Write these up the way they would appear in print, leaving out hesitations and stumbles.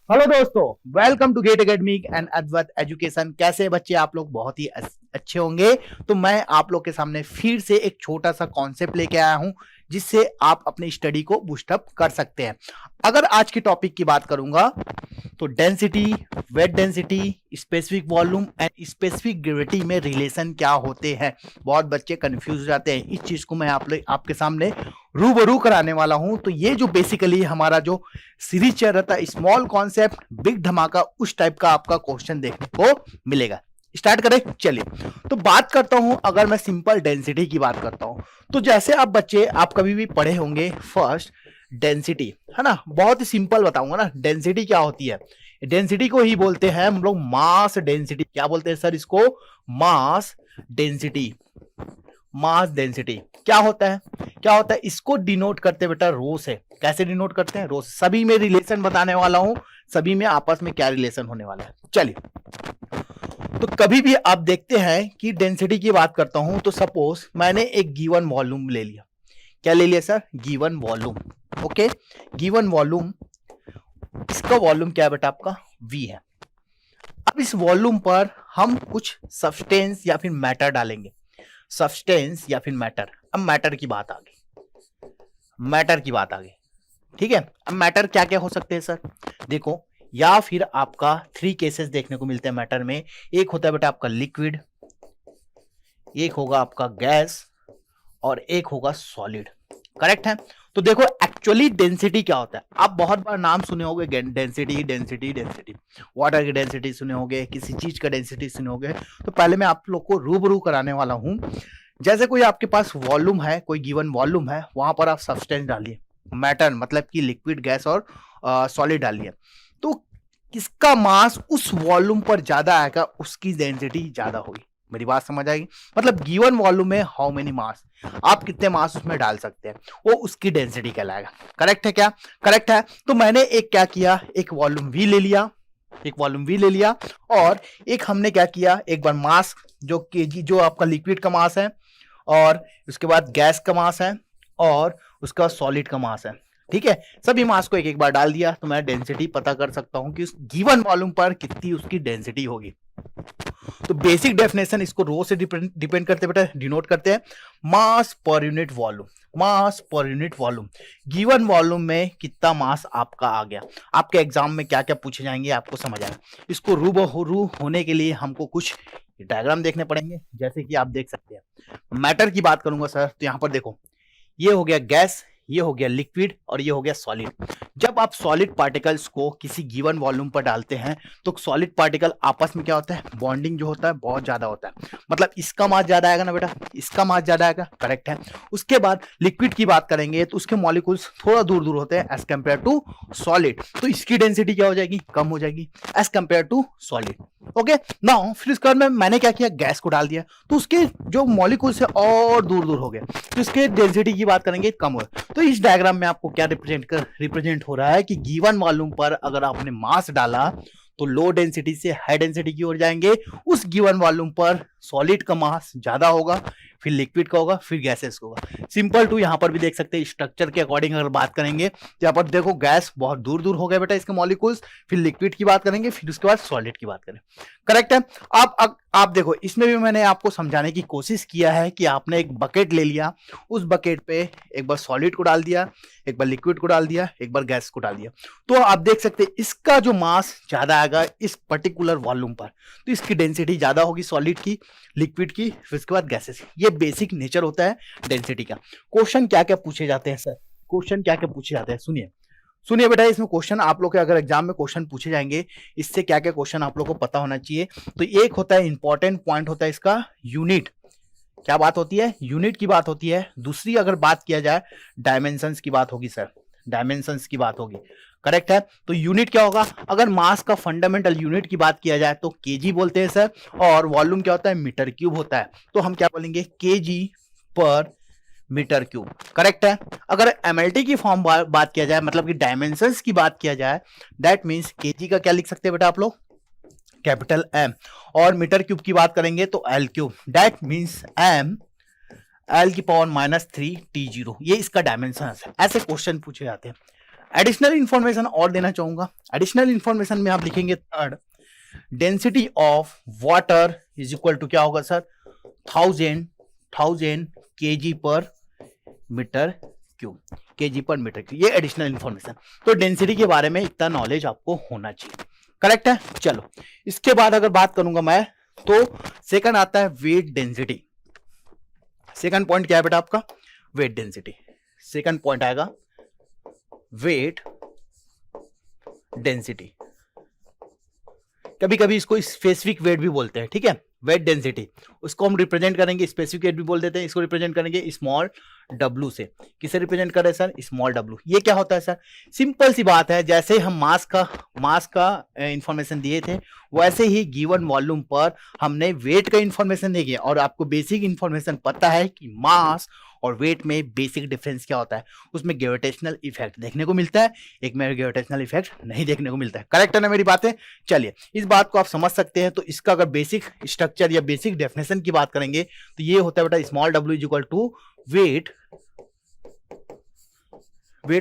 Hello दोस्तों, welcome to GATE academy and Advait education. कैसे हैं बच्चे? आप लोग बहुत ही अच्छे होंगे। तो मैं आप लोग के सामने फिर से एक छोटा सा कॉन्सेप्ट लेके आया हूं जिससे आप अपनी स्टडी को बूस्टअप कर सकते हैं। अगर आज की टॉपिक की बात करूंगा तो density, weight density, specific volume and specific gravity में रिलेशन क्या होते हैं। बहुत बच्चे कंफ्यूज हो जाते हैं। इस चीज को मैं आपके सामने रूबरू कराने वाला हूं। तो ये जो बेसिकली हमारा जो सीरीज चल रहा था स्मॉल कॉन्सेप्ट बिग धमाका, उस टाइप का आपका क्वेश्चन देखने को मिलेगा। स्टार्ट करें, चलिए। तो बात करता हूं, अगर मैं सिंपल डेंसिटी की बात करता हूं तो जैसे आप बच्चे आप कभी भी पढ़े होंगे फर्स्ट डेंसिटी, है ना। बहुत ही सिंपल बताऊंगा ना, डेंसिटी क्या होती है। डेंसिटी को ही बोलते हैं हम लोग मास डेंसिटी। क्या बोलते हैं सर इसको? Mass density. मास डेंसिटी क्या होता है? क्या होता है इसको डिनोट करते बेटा रो से। कैसे डिनोट करते हैं? रो से। सभी में रिलेशन बताने वाला हूं, सभी में आपस में क्या रिलेशन होने वाला है। चलिए, तो कभी भी आप देखते हैं कि डेंसिटी की बात करता हूं तो सपोज मैंने एक गिवन वॉल्यूम ले लिया। क्या ले लिया sir? Given volume. Okay, given volume, इसका वॉल्यूम क्या है बेटा? आपका V है। अब इस वॉल्यूम पर हम कुछ सब्सटेंस या फिर मैटर डालेंगे। सब्सटेंस या फिर मैटर। अब मैटर की बात आ गई, मैटर की बात आ गई, ठीक है। अब मैटर क्या क्या हो सकते हैं सर? देखो, या फिर आपका 3 केसेस देखने को मिलते हैं मैटर में। एक होता है बेटा आपका लिक्विड, एक होगा आपका गैस, और एक होगा सॉलिड। करेक्ट है। तो देखो एक्चुअली डेंसिटी क्या होता है। आप बहुत बार नाम सुने होंगे, डेंसिटी डेंसिटी डेंसिटी। वाटर की डेंसिटी सुने होंगे, किसी चीज का डेंसिटी सुने होंगे। तो पहले मैं आप लोग को रूबरू कराने वाला हूं। जैसे कोई आपके पास वॉल्यूम है, कोई गिवन वॉल्यूम है, वहां पर आप सब्सटेंस डालिए, मैटर मतलब कि लिक्विड, गैस और सॉलिड डालिए। तो किसका मास उस वॉल्यूम पर ज्यादा आएगा, उसकी डेंसिटी ज्यादा होगी। मेरी बात समझ आएगी? मतलब गिवन वॉल्यूम में हाउ मेनी मास, आप कितने मास उसमें डाल सकते हैं, वो उसकी डेंसिटी कहलाएगा। करेक्ट है क्या? करेक्ट है। तो मैंने एक क्या किया, एक वॉल्यूम V ले लिया, एक वॉल्यूम V ले लिया, और एक हमने क्या किया, एक बार मास जो केजी, जो आपका लिक्विड का मास है, और उसके बाद गैस का मास है, और उसका सॉलिड का मास है। ठीक है, सभी मास को एक एक बार डाल दिया तो मैं डेंसिटी पता कर सकता हूं कि उस गिवन वॉल्यूम पर कितनी उसकी डेंसिटी होगी। तो बेसिक डेफिनेशन इसको रो से डिपेंड करते बेटा डिनोट करते हैं, मास पर यूनिट वॉल्यूम। मास पर यूनिट वॉल्यूम, गिवन वॉल्यूम में कितना मास आपका आ गया। आपके एग्जाम में क्या क्या पूछे जाएंगे आपको समझ आएगा। इसको रूबरू होने के लिए हमको कुछ डायग्राम देखने पड़ेंगे। जैसे कि आप देख सकते हैं, मैटर की बात करूंगा सर तो यहां पर देखो, ये हो गया गैस, ये हो गया लिक्विड, और ये हो गया सॉलिड। जब आप सॉलिड पार्टिकल्स को किसी गिवन वॉल्यूम पर डालते हैं तो सॉलिड पार्टिकल आपस में क्या होता है, बॉन्डिंग जो होता है बहुत ज्यादा होता है। मतलब इसका मास ज्यादा आएगा ना बेटा, इसका मास ज्यादा आएगा। करेक्ट है। उसके बाद लिक्विड की बात करेंगे तो उसके मॉलिक्यूल्स थोड़ा दूर दूर होते हैं एज कंपेयर टू सॉलिड, तो इसकी डेंसिटी क्या हो जाएगी, कम हो जाएगी as compare to solid. Okay, now फिर इसके बाद में मैंने क्या किया, गैस को डाल दिया, तो उसके जो मॉलिक्यूल्स है और दूर दूर हो गए, तो इसके डेंसिटी की बात करेंगे कम हो। तो इस डायग्राम में आपको क्या रिप्रेजेंट हो रहा है कि गिवन वॉल्यूम पर अगर आपने मास डाला तो लो डेंसिटी से हाई डेंसिटी की ओर जाएंगे। उस गिवन वॉल्यूम पर सॉलिड का मास ज्यादा होगा, फिर लिक्विड का होगा, फिर गैसेस का होगा। सिंपल टू यहां पर भी देख सकते हैं स्ट्रक्चर के अकॉर्डिंग अगर बात करेंगे तो यहां पर देखो गैस बहुत दूर दूर हो गए बेटा इसके मॉलिक्यूल्स, फिर लिक्विड की बात करेंगे, फिर उसके बाद सॉलिड की बात करें। करेक्ट है। आप देखो, इसमें भी मैंने आपको समझाने की कोशिश किया है कि आपने एक बकेट ले लिया, उस बकेट पे एक बार सॉलिड को डाल दिया, एक बार लिक्विड को डाल दिया, एक बार गैस को डाल दिया। तो आप देख सकते हैं इसका जो मास ज्यादा आएगा इस पर्टिकुलर वॉल्यूम पर, तो इसकी डेंसिटी ज्यादा होगी सॉलिड की, लिक्विड की, फिर उसके बाद गैसेस की। ये बेसिक नेचर होता है डेंसिटी का। क्वेश्चन क्या क्या पूछे जाते हैं सर? क्वेश्चन क्या क्या पूछे जाते हैं सुनिए, सुनिए बेटा। इसमें क्वेश्चन आप लोग के अगर एग्जाम में क्वेश्चन पूछे जाएंगे, इससे क्या क्या क्वेश्चन आप लोग को पता होना चाहिए। तो एक होता है इंपॉर्टेंट पॉइंट होता है इसका यूनिट। क्या बात होती है? यूनिट की बात होती है। दूसरी अगर बात किया जाए डायमेंशंस की बात होगी सर, डायमेंशंस की बात होगी। करेक्ट है। तो यूनिट क्या होगा? अगर मास का फंडामेंटल यूनिट की बात किया जाए तो केजी बोलते हैं सर, और वॉल्यूम क्या होता है, मीटर क्यूब होता है। तो हम क्या बोलेंगे, केजी पर मीटर क्यूब। करेक्ट है। अगर एमएलटी की फॉर्म बात किया जाए, मतलब कि डायमेंशंस की बात किया जाए, दैट मींस केजी का क्या लिख सकते हैं बेटा आप लोग, कैपिटल एम, और मीटर क्यूब की बात करेंगे तो L cube, that means M L की पावर -3 T0। ये इसका डायमेंशन है। ऐसे क्वेश्चन पूछे जाते हैं। एडिशनल इंफॉर्मेशन और देना चाहूंगा। एडिशनल इंफॉर्मेशन में आप लिखेंगे third, density of water is equal to क्या होगा सर, 1000 kg पर मीटर क्यूब, kg पर मीटर क्यूब, ये एडिशनल इंफॉर्मेशन। तो डेंसिटी के बारे में इतना नॉलेज आपको होना चाहिए, करेक्ट है। चलो इसके बाद अगर बात करूंगा मैं, तो सेकंड आता है वेट डेंसिटी। सेकंड पॉइंट क्या है बेटा आपका, वेट डेंसिटी। सेकंड पॉइंट आएगा वेट डेंसिटी। कभी कभी इसको स्पेसिफिक वेट भी बोलते हैं, ठीक है, वेट डेंसिटी। उसको हम रिप्रेजेंट करेंगे, स्पेसिफिक वेट भी बोल देते हैं, इसको रिप्रेजेंट करेंगे स्मॉल w से। किसे रिप्रेजेंट कर रहे हैं सर, स्मॉल w। ये क्या होता है सर, सिंपल सी बात है, जैसे हम मास का इंफॉर्मेशन दिए थे, वैसे ही गिवन वॉल्यूम पर हमने वेट का इंफॉर्मेशन दे दिया। और आपको बेसिक इंफॉर्मेशन पता है कि मास और वेट में बेसिक डिफरेंस क्या होता है, उसमें ग्रेविटेशनल इफेक्ट देखने को मिलता है, एक में ग्रेविटेशनल इफेक्ट नहीं देखने को मिलता है। करेक्ट है ना मेरी बातें। चलिए इस बात को आप समझ सकते हैं। तो इसका अगर बेसिक स्ट्रक्चर या बेसिक डेफिनेशन की बात करेंगे तो ये होता है बेटा small w is equal to weight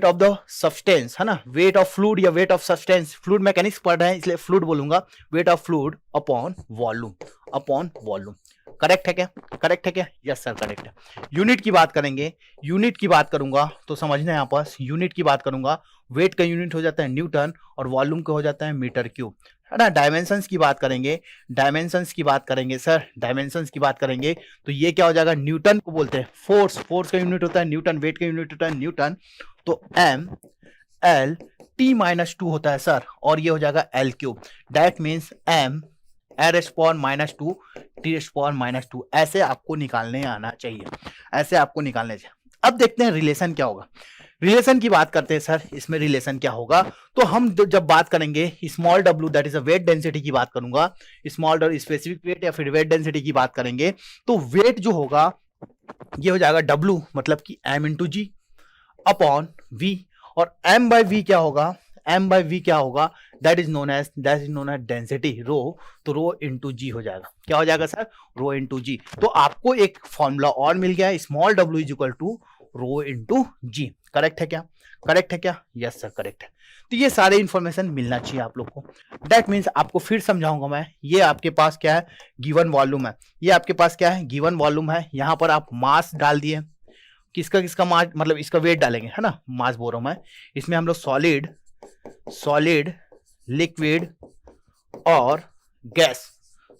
of the substance, है ना, वेट ऑफ फ्लूइड या weight of substance. Fluid mechanics पढ़ रहे हैं इसलिए फ्लूइड बोलूंगा, weight of fluid upon volume. Correct है क्या, करेक्ट है क्या, यस सर करेक्ट है। यूनिट की बात करेंगे, यूनिट की बात करूंगा तो समझना यहाँ पास, यूनिट की बात करूंगा, वेट का यूनिट हो जाता है न्यूटन और वॉल्यूम का हो जाता है मीटर क्यूब, है ना। डायमेंशंस की बात करेंगे, डायमेंशंस की बात करेंगे सर, डायमेंशंस की बात करेंगे तो ये क्या हो जाएगा, न्यूटन को बोलते हैं फोर्स का यूनिट होता है न्यूटन, वेट का यूनिट होता है न्यूटन, तो एम एल t-2 होता है सर, और ये हो जाएगा L cube. That means M l⁻², t⁻²। ऐसे आपको निकालने आना चाहिए, ऐसे आपको निकालने चाहिए। अब देखते हैं रिलेशन क्या होगा। रिलेशन की बात करते हैं सर, इसमें रिलेशन क्या होगा, तो हम जब बात करेंगे small w that is a weight density की बात करूंगा, स्मॉल w स्पेसिफिक वेट या फिर वेट डेंसिटी की बात करेंगे, तो वेट जो होगा ये हो जाएगा w मतलब कि m into G upon v, और m बाई v क्या होगा, m बाई v क्या होगा, that is known as density rho, तो रो इंटू जी हो जाएगा। क्या हो जाएगा सर, रो इंटू जी। तो आपको एक फॉर्मूला और मिल गया, small w is equal to rho into G. Correct है क्या, करेक्ट है क्या, यस सर करेक्ट है। तो ये सारे इंफॉर्मेशन मिलना चाहिए आप लोग को। दैट मीन्स आपको फिर समझाऊंगा मैं, ये आपके पास क्या है, गिवन वॉल्यूम है, ये आपके पास क्या है, गिवन वॉल्यूम है। यहां पर आप मास डाल दिए, किसका मास मतलब इसका वेट डालेंगे, है ना, मास बोल रहा हूं मैं। इसमें हम लोग सॉलिड लिक्विड और गैस,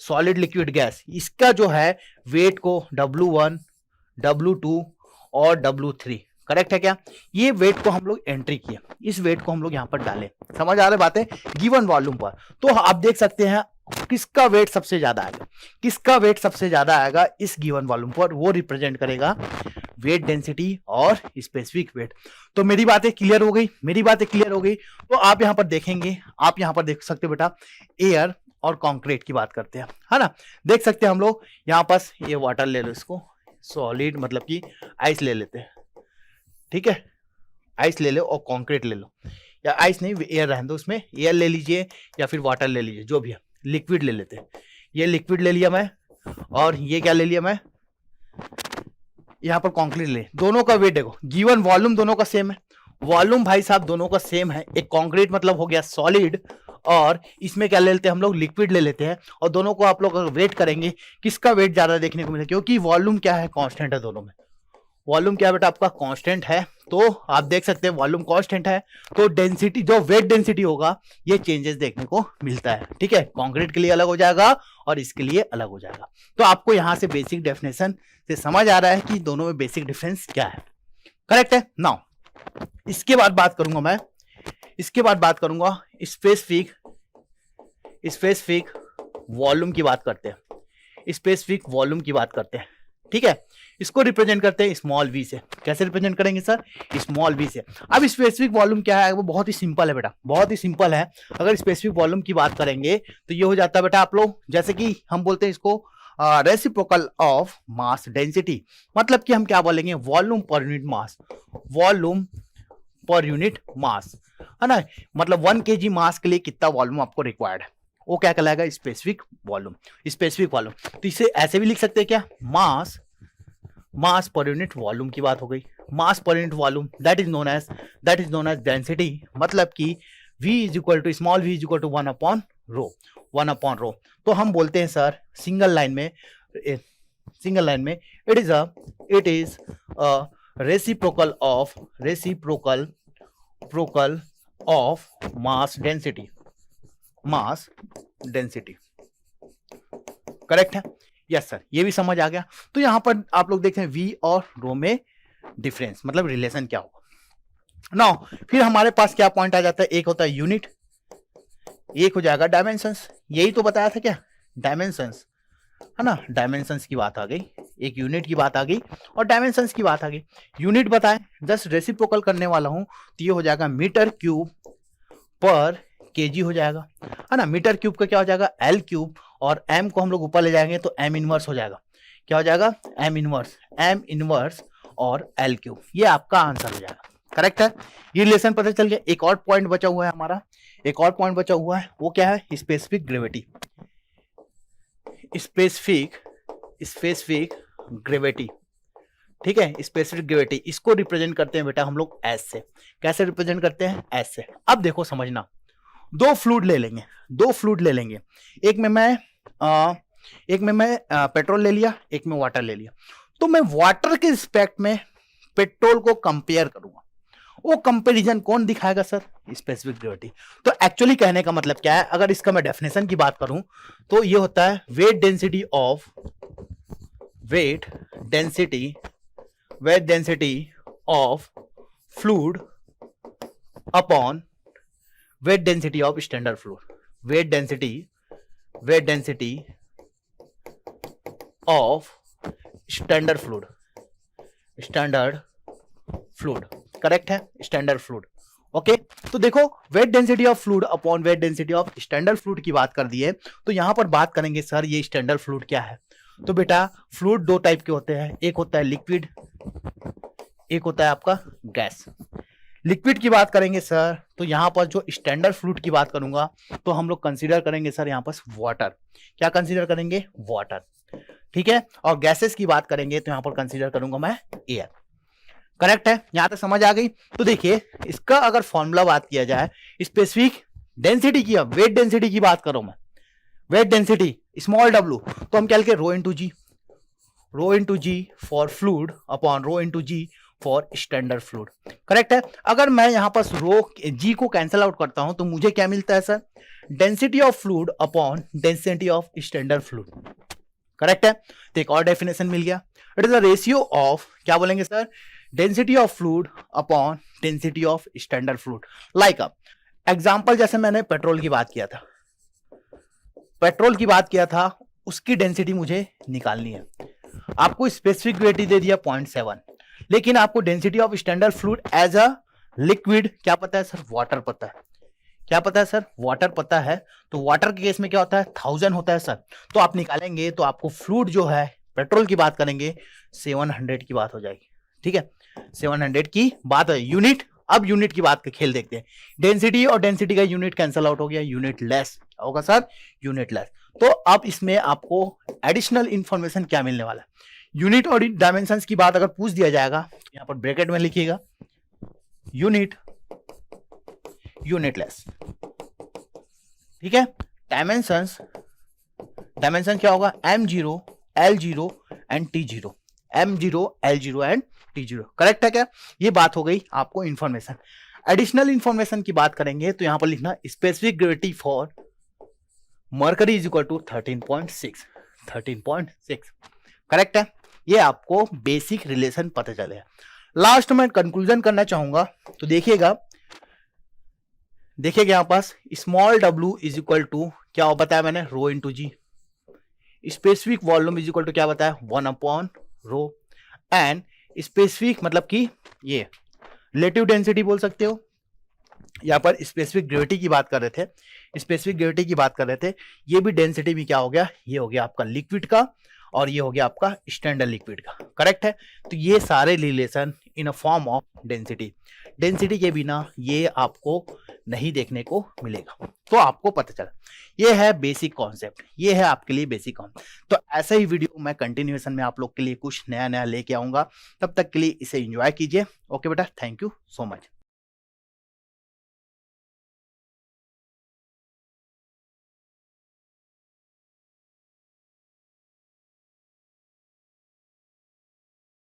सॉलिड लिक्विड गैस, इसका जो है वेट को W1 W2 और W3, करेक्ट है क्या, ये वेट को हम लोग एंट्री किए, इस वेट को हम लोग यहां पर डालें। समझ आ रहे बातें, गिवन वॉल्यूम पर। तो आप देख सकते हैं किसका वेट सबसे ज्यादा आएगा, किसका वेट सबसे ज्यादा आएगा इस गिवन वॉल्यूम पर, वो रिप्रेजेंट करेगा वेट डेंसिटी और स्पेसिफिक वेट। तो मेरी बातें क्लियर हो गई, मेरी बातें क्लियर हो गई। तो आप यहां पर देखेंगे, आप यहां पर देख सकते हो बेटा, एयर और कंक्रीट की बात करते हैं, है ना। देख सकते हैं हम लोग यहां पास, ये वाटर ले लो, इसको सॉलिड मतलब कि आइस ले लेते हैं, ठीक है, आइस ले लो और कंक्रीट ले लो, या आइस नहीं एयर रहने दो, उसमें एयर ले लीजिए या फिर वाटर ले लीजिए, जो भी है। लिक्विड ले लेते हैं, ये लिक्विड ले लिया मैं, और ये क्या ले लिया मैं, यहां पर कंक्रीट ले। दोनों का वेट देखो, गिवन वॉल्यूम दोनों का सेम है, वॉल्यूम भाई साहब दोनों का सेम है। एक कंक्रीट मतलब हो गया सॉलिड, और इसमें क्या ले लेते हैं हम लोग, लिक्विड ले लेते हैं, और दोनों को आप लोग वेट करेंगे, किसका वेट ज्यादा देखने को मिलेगा, क्योंकि वॉल्यूम क्या है, कांस्टेंट है दोनों में। वॉल्यूम क्या है बेटा आपका, कांस्टेंट है। तो आप देख सकते हैं वॉल्यूम कांस्टेंट है, तो डेंसिटी जो वेट डेंसिटी होगा ये चेंजेस देखने को मिलता है, ठीक है। कंक्रीट के लिए अलग हो जाएगा और इसके लिए अलग हो जाएगा। तो आपको यहां से बेसिक डेफिनेशन से समझ आ रहा है कि दोनों में बेसिक डिफरेंस क्या है, करेक्ट है। नाउ इसके बाद बात करूंगा मैं, इसके बाद बात करूंगा स्पेसिफिक वॉल्यूम की बात करते हैं, स्पेसिफिक वॉल्यूम की बात करते हैं, ठीक है। इसको रिप्रेजेंट करते हैं स्मॉल v से। कैसे रिप्रेजेंट करेंगे सर, स्मॉल v से। अब स्पेसिफिक वॉल्यूम क्या है, वो बहुत ही सिंपल है बेटा, बहुत ही सिंपल है। अगर स्पेसिफिक वॉल्यूम की बात करेंगे तो ये हो जाता है बेटा आप लोग, जैसे कि हम बोलते हैं इसको रेसिप्रोकल ऑफ मास डेंसिटी, मतलब कि हम क्या बोलेंगे, volume per unit mass, volume per unit mass, है ना। मतलब 1 kg मास के लिए कितना वॉल्यूम आपको रिक्वायर्ड है, वो क्या कहलाएगा, स्पेसिफिक वॉल्यूम, स्पेसिफिक वॉल्यूम। तो इसे ऐसे भी लिख सकते हैं क्या, मास पर यूनिट वॉल्यूम की बात हो गई, मास पर unit volume, that is known as density, मतलब कि v is equal to small v is equal to 1/ρ। तो हम बोलते हैं सर सिंगल लाइन में it is a reciprocal of mass density. Correct है? यस सर, ये भी समझ आ गया। तो यहां पर आप लोग देखते हैं v और ρ में डिफरेंस, मतलब रिलेशन क्या होगा। नाउ फिर हमारे पास क्या पॉइंट आ जाता है, एक होता है यूनिट, एक हो जाएगा डायमेंशंस। यही तो बताया था क्या, डायमेंशंस, है ना। डायमेंशंस की बात आ गई, एक यूनिट की बात आ गई और डायमेंशंस की बात आ गई। यूनिट बताएं, जस्ट रेसिप्रोकल करने वाला हूं तो ये हो जाएगा मीटर क्यूब पर केजी हो जाएगा, है ना। मीटर क्यूब का क्या हो जाएगा, एल क्यूब, और एम को हम लोग ऊपर ले जाएंगे तो एम इनवर्स हो जाएगा। क्या हो जाएगा, एम इनवर्स और एल क्यूब। ये आपका आंसर हो जाएगा। करेक्ट है, ये रिलेशन पता चल गया। एक और पॉइंट बचा हुआ है हमारा, वो क्या है, स्पेसिफिक ग्रेविटी। स्पेसिफिक ग्रेविटी, ठीक है, स्पेसिफिक ग्रेविटी, इसको रिप्रेजेंट करते हैं बेटा हम लोग एस से। कैसे रिप्रेजेंट करते हैं, एस से। अब देखो समझना, दो फ्लूइड ले लेंगे, एक में मैं पेट्रोल ले लिया, एक में वाटर ले लिया। तो मैं वाटर के रिस्पेक्ट में पेट्रोल को कंपेयर करूंगा, वो कंपैरिजन कौन दिखाएगा सर, स्पेसिफिक ग्रेविटी। तो एक्चुअली कहने का मतलब क्या है, अगर इसका मैं डेफिनेशन की बात करूं तो ये होता है weight density of fluid upon weight density of standard fluid. Weight density of standard fluid, correct है, स्टैंडर्ड फ्लूइड। ओके, तो देखो weight density of fluid upon weight density of standard fluid की बात कर दी है, तो यहां पर बात करेंगे सर ये स्टैंडर्ड फ्लूइड क्या है। तो बेटा फ्लूइड दो टाइप के होते हैं, एक होता है लिक्विड, एक होता है आपका गैस। लिक्विड की बात करेंगे सर तो यहां पर जो स्टैंडर्ड फ्लूइड की बात करूंगा तो हम लोग कंसीडर करेंगे सर यहां पर वाटर। क्या कंसीडर करेंगे, वाटर, ठीक है। और गैसेस की बात करेंगे तो यहां पर कंसीडर करूंगा मैं एयर। करेक्ट है, यहां तक समझ आ गई। तो देखिए इसका अगर फॉर्मूला बात किया जाए, स्पेसिफिक डेंसिटी की, वेट डेंसिटी की बात करो मैं, वेट डेंसिटी स्मॉल w, तो हम क्या लिखे, rho into G for fluid upon rho into G for standard fluid. Correct है। अगर मैं यहां पर जी को कैंसिल आउट करता हूं तो मुझे क्या मिलता है sir, density of fluid upon density of standard fluid. Correct है, तो एक और डेफिनेशन मिल गया, it is a ratio of, क्या बोलेंगे sir, density of fluid upon density of standard fluid. Like example, जैसे मैंने पेट्रोल की बात किया था, उसकी डेंसिटी मुझे निकालनी है। आपको स्पेसिफिक ग्रेविटी दे दिया 0.7, लेकिन आपको density of standard fluid as a liquid क्या पता है सर, वाटर पता है। क्या पता है सर, वाटर पता है। तो वाटर के केस में क्या होता है, 1000 होता है सर। तो आप निकालेंगे तो आपको फ्लूइड जो है, पेट्रोल की बात करेंगे 700 की बात हो जाएगी, ठीक है, 700 की बात है। यूनिट, अब यूनिट की बात का खेल देखते हैं। डेंसिटी और डेंसिटी का यूनिट कैंसल आउट हो गया, यूनिट लेस होगा सर, यूनिट लेस। तो अब इसमें आपको एडिशनल इंफॉर्मेशन क्या मिलने वाला है, यूनिट और डायमेंशंस की बात अगर पूछ दिया जाएगा तो यहां पर ब्रैकेट में लिखिएगा यूनिटलेस, ठीक है। डायमेंशंस क्या होगा, m0 l0 and t0, m0 l0 and t0। Correct है क्या, ये बात हो गई आपको इंफॉर्मेशन। एडिशनल इंफॉर्मेशन की बात करेंगे तो यहां पर लिखना specific gravity for mercury is equal to 13.6। Correct है, ये आपको बेसिक रिलेशन पता चलेगा। लास्ट में कंक्लूजन करना चाहूंगा, तो देखिएगा यहां पास small w is equal to क्या बताया मैंने, rho into G. Specific volume is equal to क्या बताया, 1/रो। एंड स्पेसिफिक मतलब कि ये रिलेटिव डेंसिटी बोल सकते हो। यहां पर स्पेसिफिक ग्रेविटी की बात कर रहे थे, ये भी डेंसिटी भी क्या हो गया, ये हो गया आपका लिक्विड का और ये हो गया आपका स्टैंडर्ड लिक्विड का। करेक्ट है, तो ये सारे relation in a form of density. Density के बिना ये आपको नहीं देखने को मिलेगा। तो आपको पता चला ये है बेसिक कॉन्सेप्ट, ये है आपके लिए बेसिक कॉन्सेप्ट। तो ऐसा ही वीडियो मैं कंटिन्यूएशन में आप लोग के लिए कुछ नया नया लेके आऊंगा। तब तक के लिए इसे एंजॉय कीजिए। ओके बेटा, थैंक यू सो मच।